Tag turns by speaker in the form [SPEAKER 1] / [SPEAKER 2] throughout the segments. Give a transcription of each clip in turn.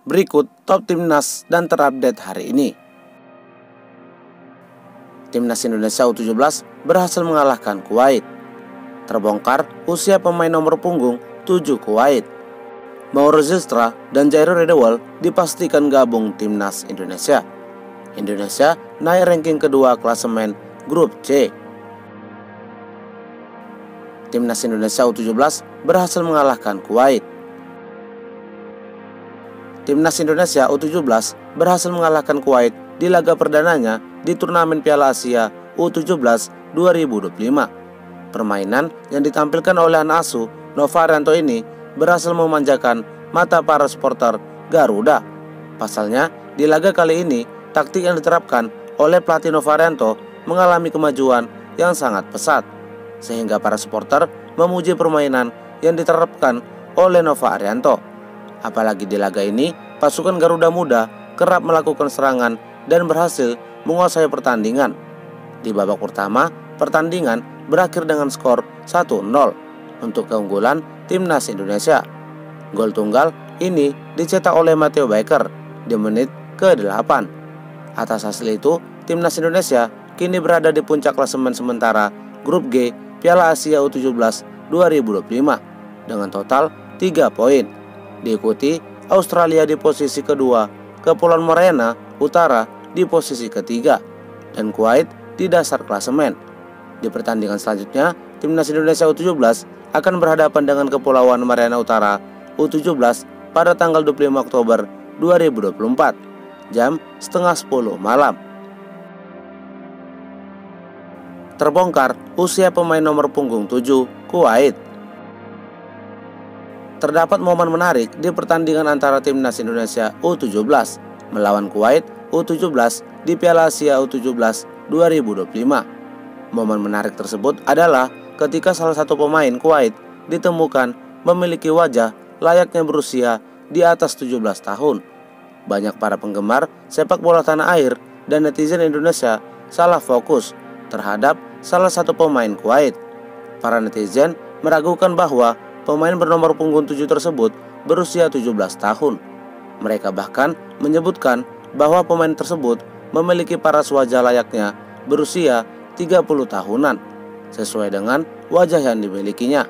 [SPEAKER 1] Berikut top timnas dan terupdate hari ini. Timnas Indonesia U17 berhasil mengalahkan Kuwait. Terbongkar usia pemain nomor punggung 7 Kuwait. Mauro Zylstra dan Jairo Redewald dipastikan gabung timnas Indonesia. Indonesia naik ranking kedua klasemen grup C. Timnas Indonesia U17 berhasil mengalahkan Kuwait. Timnas Indonesia U17 berhasil mengalahkan Kuwait di laga perdananya di turnamen Piala Asia U17 2025. Permainan yang ditampilkan oleh anak asuh Nova Arianto ini berhasil memanjakan mata para supporter Garuda. Pasalnya, di laga kali ini, taktik yang diterapkan oleh pelatih Nova Arianto mengalami kemajuan yang sangat pesat, sehingga para supporter memuji permainan yang diterapkan oleh Nova Arianto. Apalagi di laga ini, pasukan Garuda Muda kerap melakukan serangan dan berhasil menguasai pertandingan. Di babak pertama, pertandingan berakhir dengan skor 1-0 untuk keunggulan timnas Indonesia. Gol tunggal ini dicetak oleh Matteo Baker di menit ke-8. Atas hasil itu, timnas Indonesia kini berada di puncak klasemen sementara grup G Piala Asia U17 2025 dengan total 3 poin. Diikuti Australia di posisi kedua, Kepulauan Morena Utara di posisi ketiga, dan Kuwait di dasar klasemen. Di pertandingan selanjutnya, timnas Indonesia U17 akan berhadapan dengan Kepulauan Mariana Utara U17 pada tanggal 25 Oktober 2024 jam 9:30 malam. Terbongkar usia pemain nomor punggung 7 Kuwait. Terdapat momen menarik di pertandingan antara timnas Indonesia U17 melawan Kuwait U17 di Piala Asia U17 2025. Momen menarik tersebut adalah ketika salah satu pemain Kuwait ditemukan memiliki wajah layaknya berusia di atas 17 tahun. Banyak para penggemar sepak bola tanah air dan netizen Indonesia salah fokus terhadap salah satu pemain Kuwait. Para netizen meragukan bahwa pemain bernomor punggung 7 tersebut berusia 17 tahun. Mereka bahkan menyebutkan bahwa pemain tersebut memiliki paras wajah layaknya berusia 30 tahunan sesuai dengan wajah yang dimilikinya.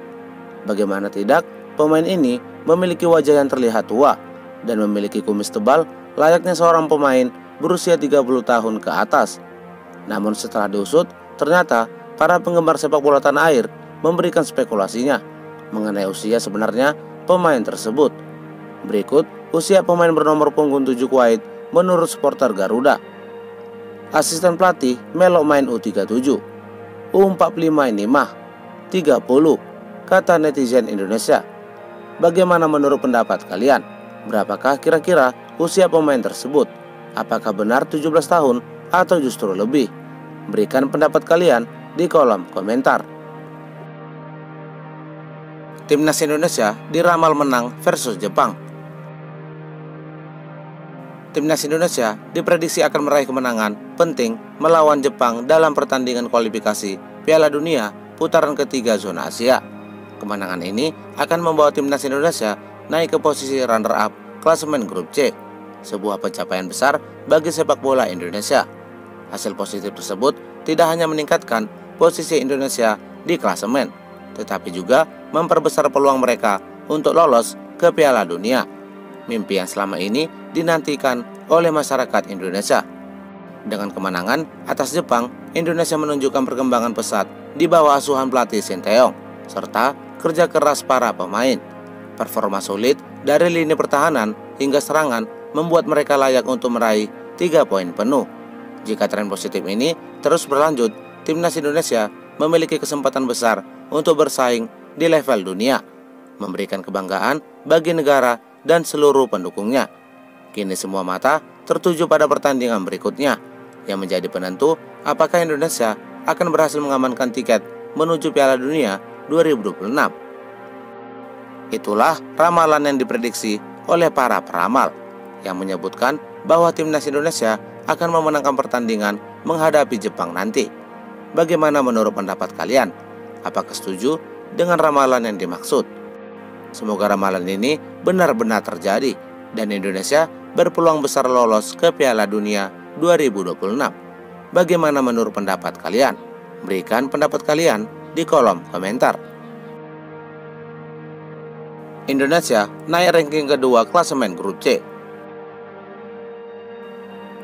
[SPEAKER 1] Bagaimana tidak, pemain ini memiliki wajah yang terlihat tua dan memiliki kumis tebal layaknya seorang pemain berusia 30 tahun ke atas. Namun setelah diusut, ternyata para penggemar sepak bola tanah air memberikan spekulasinya mengenai usia sebenarnya pemain tersebut. Berikut usia pemain bernomor punggung 7 Kuwait menurut supporter Garuda. Asisten pelatih melok main U37. U45 ini mah 30, kata netizen Indonesia. Bagaimana menurut pendapat kalian? Berapakah kira-kira usia pemain tersebut? Apakah benar 17 tahun atau justru lebih? Berikan pendapat kalian di kolom komentar. Timnas Indonesia diramal menang versus Jepang. Timnas Indonesia diprediksi akan meraih kemenangan penting melawan Jepang dalam pertandingan kualifikasi Piala Dunia putaran ketiga zona Asia. Kemenangan ini akan membawa timnas Indonesia naik ke posisi runner-up klasemen grup C, sebuah pencapaian besar bagi sepak bola Indonesia. Hasil positif tersebut tidak hanya meningkatkan posisi Indonesia di klasemen, tetapi juga memperbesar peluang mereka untuk lolos ke Piala Dunia, mimpi yang selama ini dinantikan oleh masyarakat Indonesia. Dengan kemenangan atas Jepang, Indonesia menunjukkan perkembangan pesat di bawah asuhan pelatih Sinteyong, serta kerja keras para pemain. Performa solid dari lini pertahanan hingga serangan membuat mereka layak untuk meraih 3 poin penuh. Jika tren positif ini terus berlanjut, timnas Indonesia memiliki kesempatan besar untuk bersaing di level dunia, memberikan kebanggaan bagi negara dan seluruh pendukungnya. Kini semua mata tertuju pada pertandingan berikutnya yang menjadi penentu apakah Indonesia akan berhasil mengamankan tiket menuju Piala Dunia 2026. Itulah ramalan yang diprediksi oleh para peramal yang menyebutkan bahwa timnas Indonesia akan memenangkan pertandingan menghadapi Jepang nanti. Bagaimana menurut pendapat kalian? Apakah setuju dengan ramalan yang dimaksud? Semoga ramalan ini benar-benar terjadi dan Indonesia berpeluang besar lolos ke Piala Dunia 2026. Bagaimana menurut pendapat kalian? Berikan pendapat kalian di kolom komentar. Indonesia naik ranking kedua klasemen grup C.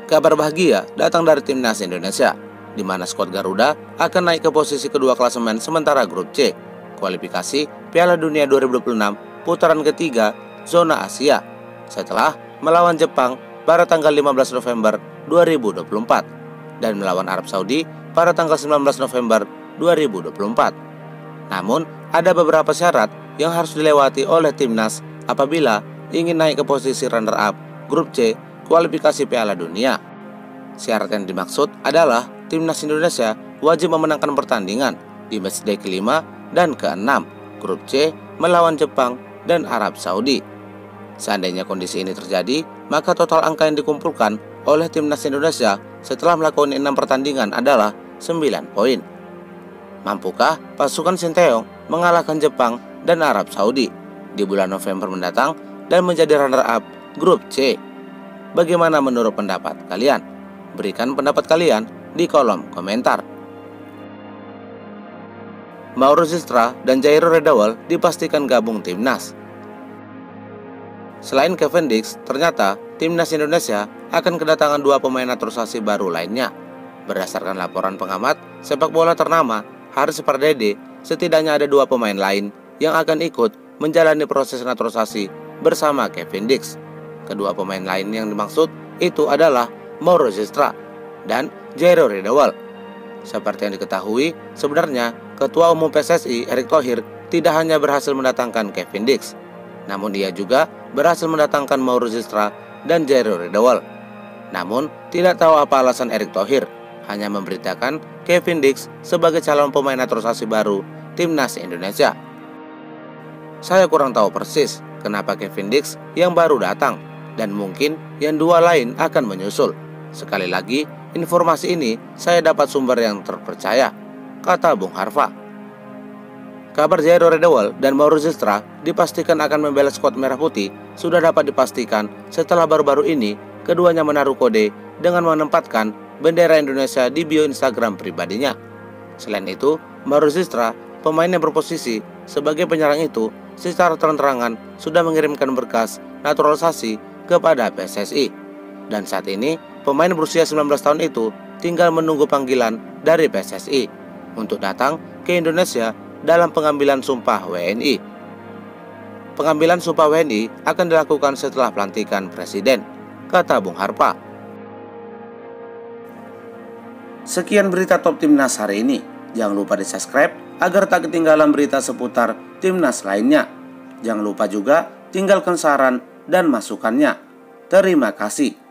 [SPEAKER 1] Kabar bahagia datang dari timnas Indonesia, di mana skuad Garuda akan naik ke posisi kedua klasemen sementara grup C, kualifikasi Piala Dunia 2026 putaran ketiga zona Asia, setelah melawan Jepang pada tanggal 15 November 2024 dan melawan Arab Saudi pada tanggal 19 November 2024. Namun, ada beberapa syarat yang harus dilewati oleh timnas apabila ingin naik ke posisi runner-up grup C kualifikasi Piala Dunia. Syarat yang dimaksud adalah timnas Indonesia wajib memenangkan pertandingan di matchday ke-5 dan ke-6 grup C melawan Jepang dan Arab Saudi. Seandainya kondisi ini terjadi, maka total angka yang dikumpulkan oleh timnas Indonesia setelah melakukan 6 pertandingan adalah 9 poin. Mampukah pasukan Sinteyong mengalahkan Jepang dan Arab Saudi di bulan November mendatang dan menjadi runner-up grup C? Bagaimana menurut pendapat kalian? Berikan pendapat kalian di kolom komentar. Mauro Zylstra dan Jairo Redawal dipastikan gabung timnas. Selain Cavendish, ternyata timnas Indonesia akan kedatangan 2 pemain naturalisasi baru lainnya. Berdasarkan laporan pengamat sepak bola ternama Haris Pardede, setidaknya ada 2 pemain lain yang akan ikut menjalani proses naturalisasi bersama Cavendish. Kedua pemain lain yang dimaksud itu adalah Mauro Zylstra dan Jairo Redawal. Seperti yang diketahui, sebenarnya Ketua Umum PSSI Erick Thohir tidak hanya berhasil mendatangkan Cavendish, namun dia juga berhasil mendatangkan Mauro Zylstra dan Jairo Redawal. Namun, tidak tahu apa alasan Erick Thohir hanya memberitakan Cavendish sebagai calon pemain naturalisasi baru timnas Indonesia. Saya kurang tahu persis kenapa Cavendish yang baru datang, dan mungkin yang 2 lain akan menyusul. Sekali lagi, informasi ini saya dapat sumber yang terpercaya, kata Bung Harfa. Kabar Jairo Redawal dan Mauro Zylstra dipastikan akan membela skuad Merah Putih sudah dapat dipastikan setelah baru-baru ini keduanya menaruh kode dengan menempatkan bendera Indonesia di bio Instagram pribadinya. Selain itu, Mauro Zylstra, pemain yang berposisi sebagai penyerang itu, secara terang-terangan sudah mengirimkan berkas naturalisasi kepada PSSI. Dan saat ini, pemain berusia 19 tahun itu tinggal menunggu panggilan dari PSSI untuk datang ke Indonesia dalam pengambilan sumpah WNI. Pengambilan sumpah WNI akan dilakukan setelah pelantikan Presiden, kata Bung Harpa. Sekian berita top timnas hari ini. Jangan lupa di-subscribe agar tak ketinggalan berita seputar timnas lainnya. Jangan lupa juga tinggalkan saran dan masukannya. Terima kasih.